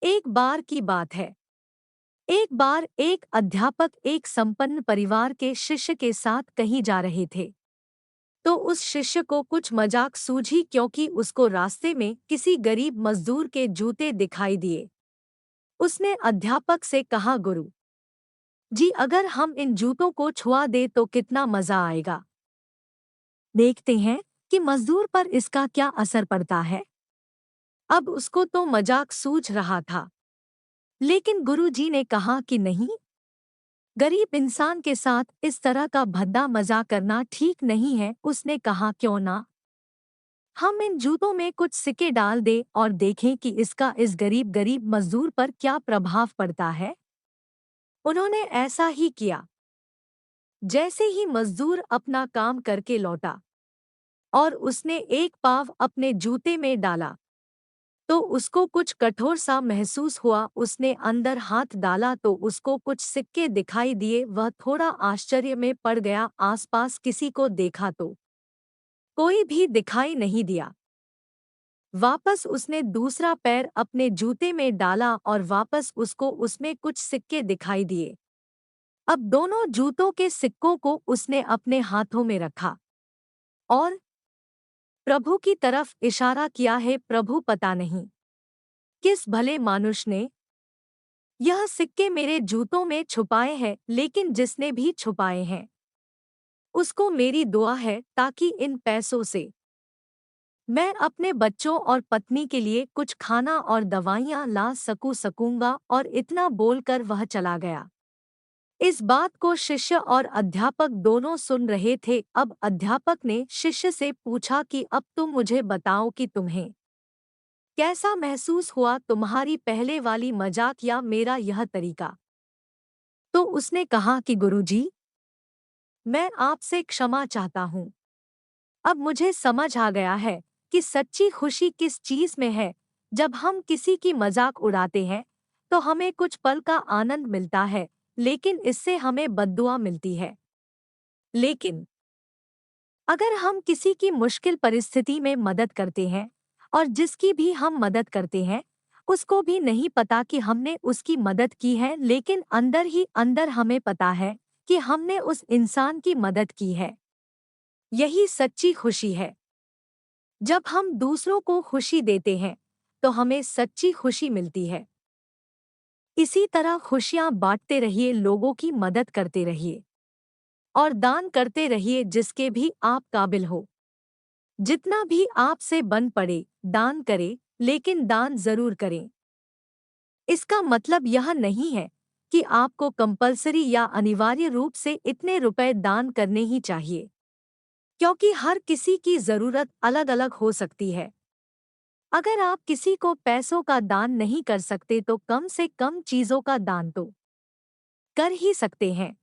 एक बार की बात है। एक बार एक अध्यापक एक संपन्न परिवार के शिष्य के साथ कहीं जा रहे थे। तो उस शिष्य को कुछ मजाक सूझी क्योंकि उसको रास्ते में किसी गरीब मजदूर के जूते दिखाई दिए। उसने अध्यापक से कहा, गुरु जी, अगर हम इन जूतों को छुआ दे तो कितना मजा आएगा। देखते हैं कि मजदूर पर इसका क्या असर पड़ता है। अब उसको तो मजाक सूझ रहा था, लेकिन गुरुजी ने कहा कि नहीं, गरीब इंसान के साथ इस तरह का भद्दा मजाक करना ठीक नहीं है। उसने कहा, क्यों ना हम इन जूतों में कुछ सिक्के डाल दें और देखें कि इसका इस गरीब गरीब मजदूर पर क्या प्रभाव पड़ता है। उन्होंने ऐसा ही किया। जैसे ही मजदूर अपना काम करके लौटा और उसने एक पाव अपने जूते में डाला, तो उसको कुछ कठोर सा महसूस हुआ। उसने अंदर हाथ डाला तो उसको कुछ सिक्के दिखाई दिए। वह थोड़ा आश्चर्य में पड़ गया। आसपास किसी को देखा तो कोई भी दिखाई नहीं दिया। वापस उसने दूसरा पैर अपने जूते में डाला और वापस उसको उसमें कुछ सिक्के दिखाई दिए। अब दोनों जूतों के सिक्कों को उसने अपने हाथों में रखा और प्रभु की तरफ इशारा किया है। प्रभु, पता नहीं किस भले मानुष ने यह सिक्के मेरे जूतों में छुपाए हैं, लेकिन जिसने भी छुपाए हैं उसको मेरी दुआ है ताकि इन पैसों से मैं अपने बच्चों और पत्नी के लिए कुछ खाना और दवाइयाँ ला सकूंगा। और इतना बोलकर वह चला गया। इस बात को शिष्य और अध्यापक दोनों सुन रहे थे। अब अध्यापक ने शिष्य से पूछा कि अब तुम मुझे बताओ कि तुम्हें कैसा महसूस हुआ, तुम्हारी पहले वाली मजाक या मेरा यह तरीका। तो उसने कहा कि गुरुजी, मैं आपसे क्षमा चाहता हूँ। अब मुझे समझ आ गया है कि सच्ची खुशी किस चीज में है। जब हम किसी की मजाक उड़ाते हैं तो हमें कुछ पल का आनंद मिलता है, लेकिन इससे हमें बद्दुआ मिलती है। लेकिन अगर हम किसी की मुश्किल परिस्थिति में मदद करते हैं और जिसकी भी हम मदद करते हैं उसको भी नहीं पता कि हमने उसकी मदद की है, लेकिन अंदर ही अंदर हमें पता है कि हमने उस इंसान की मदद की है, यही सच्ची खुशी है। जब हम दूसरों को खुशी देते हैं तो हमें सच्ची खुशी मिलती है। इसी तरह खुशियां बांटते रहिए, लोगों की मदद करते रहिए और दान करते रहिए जिसके भी आप काबिल हो। जितना भी आपसे बन पड़े दान करें, लेकिन दान जरूर करें। इसका मतलब यह नहीं है कि आपको कंपलसरी या अनिवार्य रूप से इतने रुपए दान करने ही चाहिए, क्योंकि हर किसी की जरूरत अलग अलग हो सकती है। अगर आप किसी को पैसों का दान नहीं कर सकते तो कम से कम चीजों का दान तो कर ही सकते हैं।